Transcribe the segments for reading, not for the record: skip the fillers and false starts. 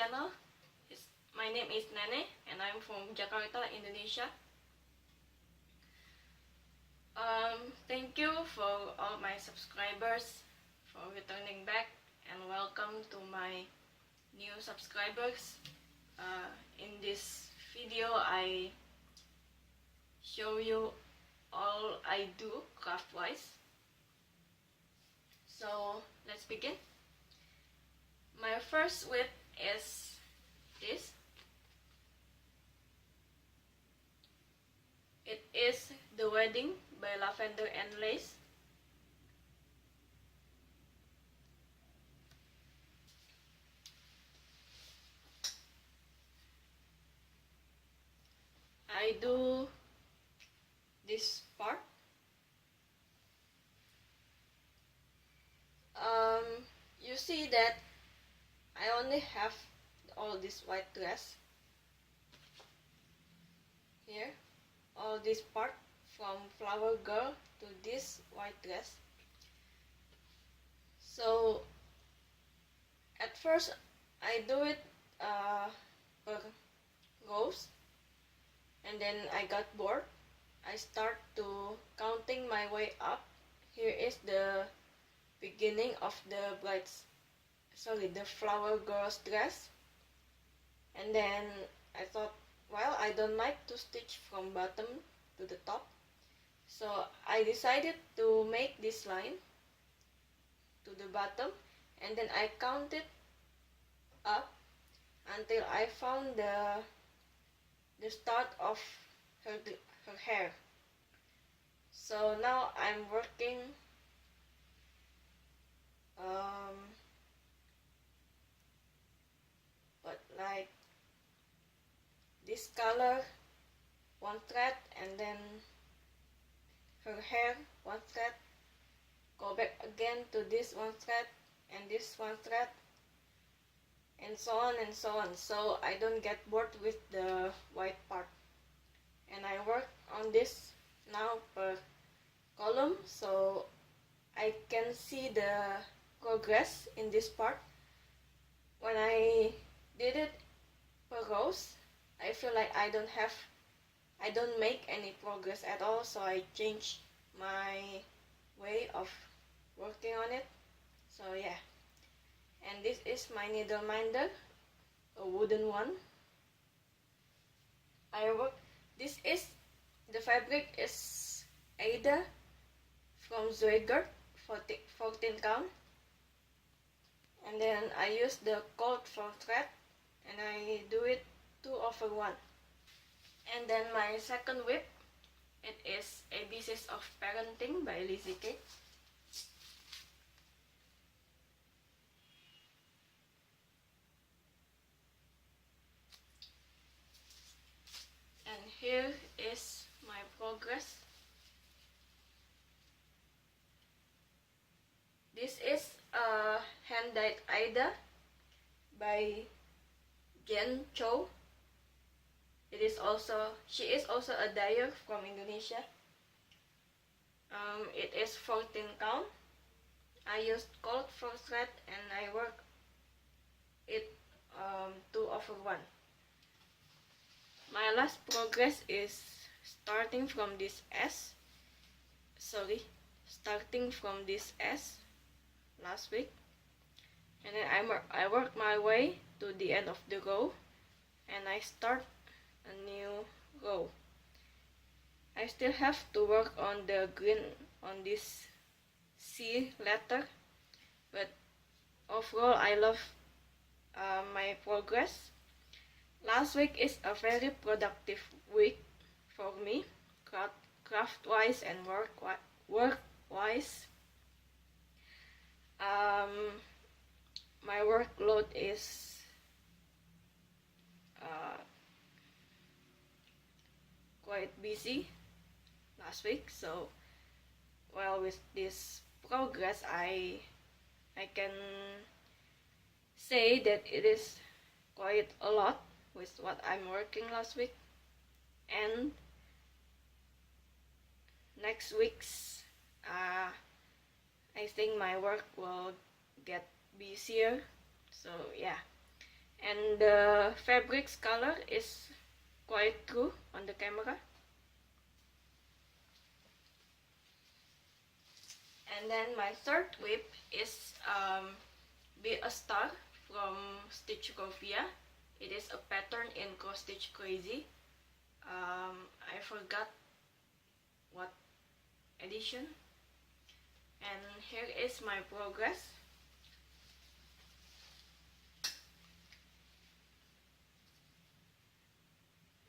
channel. My name is Nene and I'm from Jakarta, Indonesia. Thank you for all my subscribers for returning back, and welcome to my new subscribers. In this video I show you all I do craft wise. So let's begin. My first whip is this. It is The Wedding by Lavender and Lace. I do this part. You see that I only have all this white dress here, all this part from flower girl to this white dress. So at first I do it per rows, and then I got bored. I start to counting my way up. Here is the beginning of the the flower girl's dress, and then I thought, well, I don't like to stitch from bottom to the top, so I decided to make this line to the bottom, and then I counted up until I found the start of her hair. So now I'm working but like this color one thread, and then her hair one thread, go back again to this one thread and this one thread, and so on and so on, so I don't get bored with the white part. And I work on this now per column, so I can see the progress in this part. When I did it per rows, I feel like I don't make any progress at all, so I changed my way of working on it. So yeah, and this is my needle minder, a wooden one. This is, the fabric is Ada from Zweigert, 14 count, and then I use the cold for thread, and I do it 2/1. And then my second whip, it is ABCs of Parenting by Lizzie K. And here is my progress. This is a hand-dyed Ida by Jen Cho. She is also a dyer from Indonesia. It is 14 count. I used cold for thread and I work it 2/1. My last progress is starting from this S last week, and then I work my way to the end of the row, and I start a new row. I still have to work on the green on this C letter, but overall I love my progress. Last week is a very productive week for me, craft wise and work wise. My workload is quite busy last week, so well, with this progress I can say that it is quite a lot with what I'm working last week. And next week's I think my work will get busier, so yeah. and the fabric's color is quite true on the camera. And then my third whip is Be a Star from Stitchcraftia. It is a pattern in Cross Stitch Crazy. I forgot what edition. And here is my progress.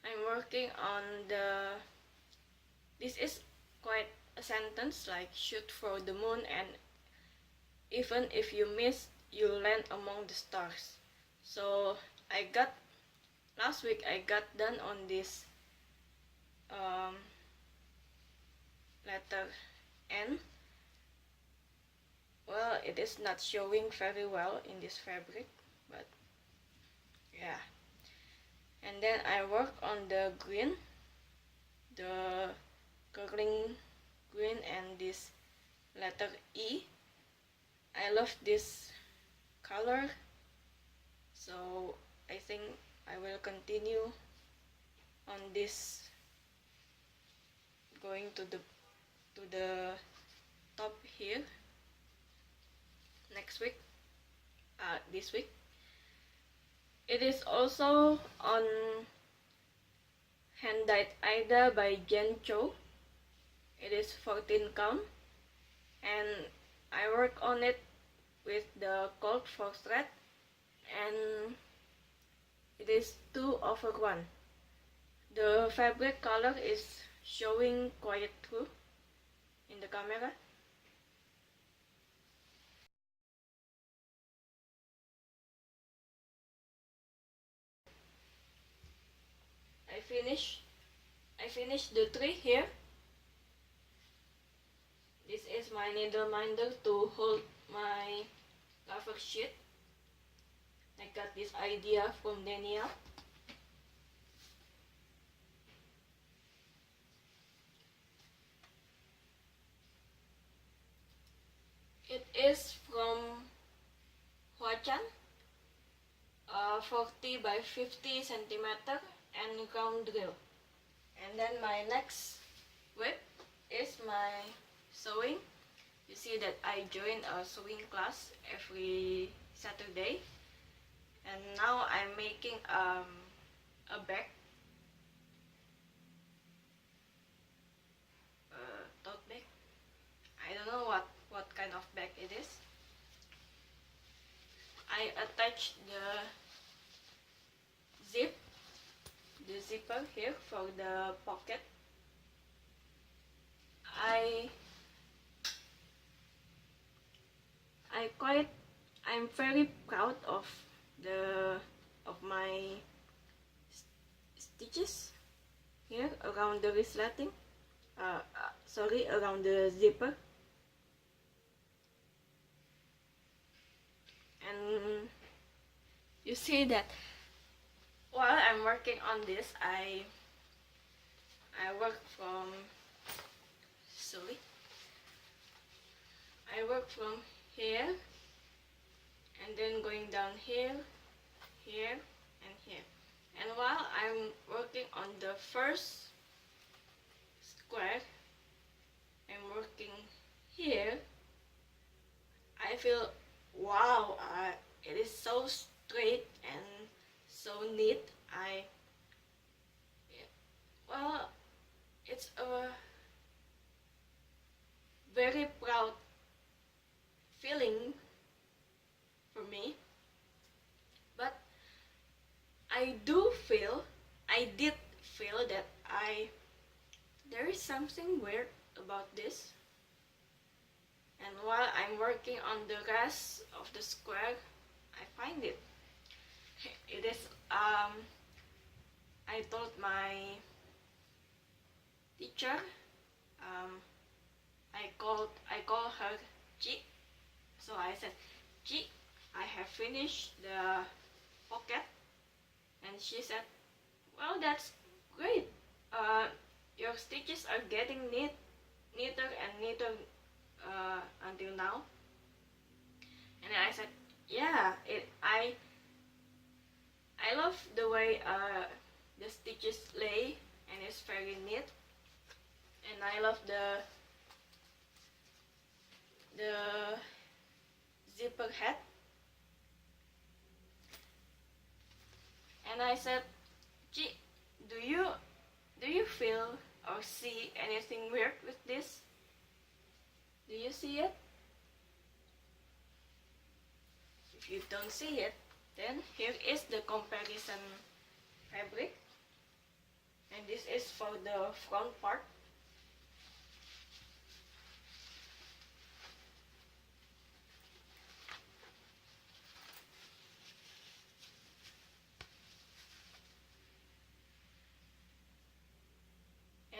I'm working on this is quite a sentence like shoot for the moon, and even if you miss, you land among the stars. So last week I got done on this letter N. Well, it is not showing very well in this fabric, but yeah. And then I work on the green, the curling green, and this letter E. I love this color, so I think I will continue on this, going to the top here next week, this week. It is also on Hand Dyed Ida by Jen Cho. It is 14 count, and I work on it with the cold fox thread, and it is 2/1. The fabric color is showing quite true in the camera. I finished the tree here. This is my needle minder to hold my cover sheet. I got this idea from Danielle. It is from Huachan, 40 by 50 centimeter and round drill. And then my next whip is my sewing. You see that I join a sewing class every Saturday, and now I'm making a bag, tote bag. I don't know what kind of bag it is. I attach the zipper here for the pocket. I'm very proud of my stitches here around the resleting. Around the zipper. And you see that while I'm working on this, I work from here, and then going down here, here, and here. And while I'm working on the first square, I'm working here, I feel, wow, it is so straight and so neat. Well, it's a very proud feeling for me, but I did feel that there is something weird about this. And while I'm working on the rest of the square, I find it is I told my teacher, I call her Chi. So I said, Chi, I have finished the pocket. And she said, well, that's great. Your stitches are getting neater and neater until now. And I said, yeah, I love the way the stitches lay, and it's very neat. And I love the zipper head. And I said, gee, do you feel or see anything weird with this? Do you see it? If you don't see it, then here is the comparison fabric, and this is for the front part.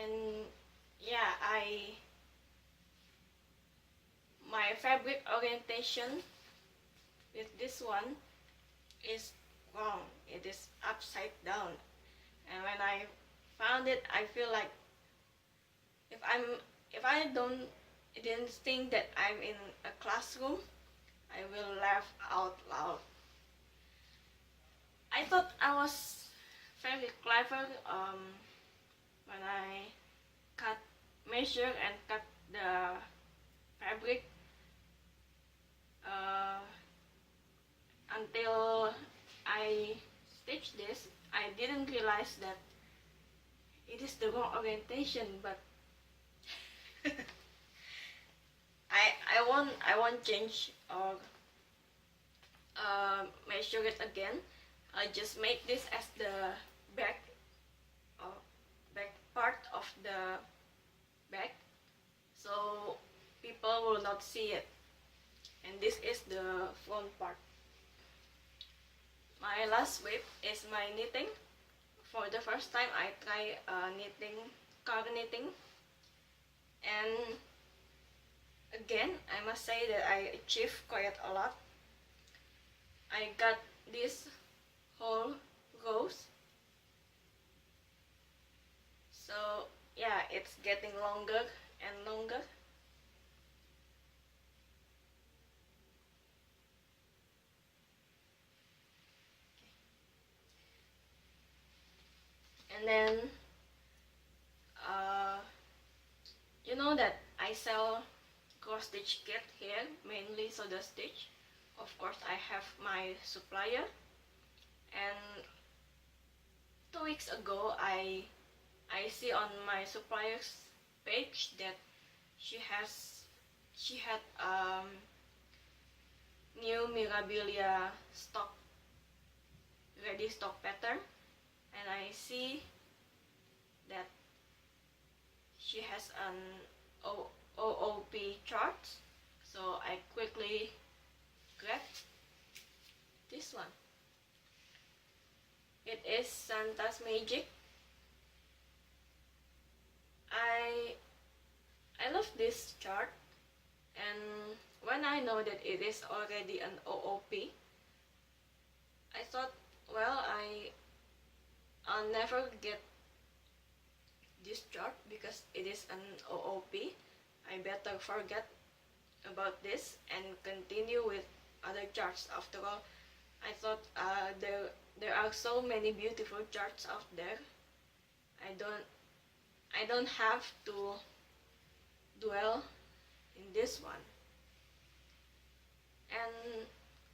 And yeah, my fabric orientation with this one is wrong. It is upside down, and when I found it, I feel like if I didn't think that I'm in a classroom, I will laugh out loud. I thought I was very clever when I measure and cut the fabric until I stitched this. I didn't realize that it is the wrong orientation, but I won't change or measure it again. I just make this as the back part of the bag, so people will not see it. And this is the front part. My last whip is my knitting. For the first time, I try knitting, car knitting, and again, I must say that I achieved quite a lot. I got these whole rows, so yeah, it's getting longer and longer. And then you know that I sell cross stitch kit here, mainly Soda Stitch. Of course, I have my supplier, and 2 weeks ago I see on my supplier's page that she had new Mirabilia ready stock pattern, and I see that she has an OOP chart, so I quickly grabbed this one. It is Santa's Magic. I love this chart, and when I know that it is already an OOP, I thought, well, I'll never get this chart because it is an OOP. I better forget about this and continue with other charts. After all, I thought there are so many beautiful charts out there. I don't have to dwell in this one. And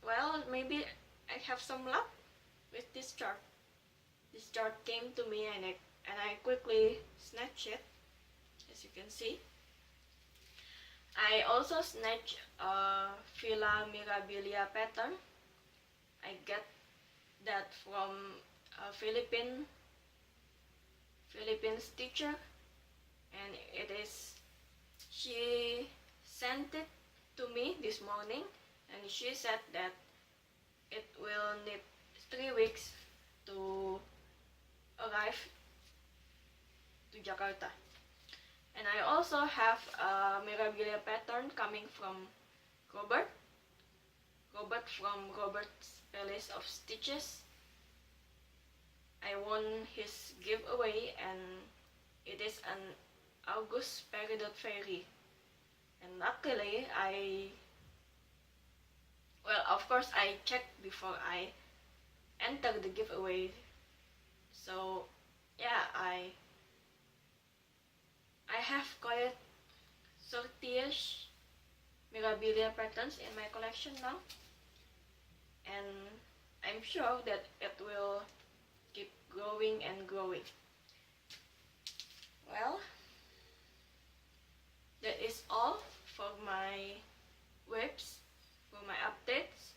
well, maybe I have some luck with this chart. This chart came to me, and I quickly snatched it, as you can see. I also snatched a Villa Mirabilia pattern. I get that from a Philippine stitcher, and she sent it to me this morning, and she said that it will need 3 weeks to arrive to Jakarta. And I also have a Mirabilia pattern coming from Robert from Robert's Palace of Stitches. I won his giveaway, and it is an August Peridot Fairy. And luckily, of course I checked before I enter the giveaway. So yeah, I have quite 30ish memorabilia patterns in my collection now, and I'm sure that it will keep growing and growing. Well, that is all for my whips, for my updates.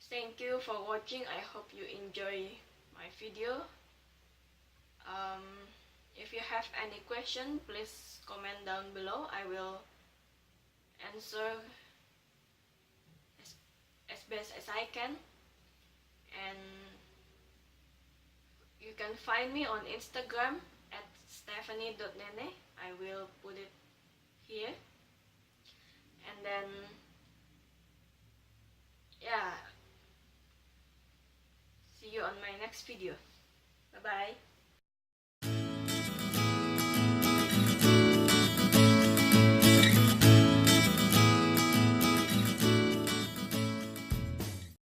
Thank you for watching. I hope you enjoy my video. If you have any question, please comment down below. I will answer as best as I can. And you can find me on Instagram at stephanie.nene. I will put it here. And then yeah, see you on my next video. Bye bye.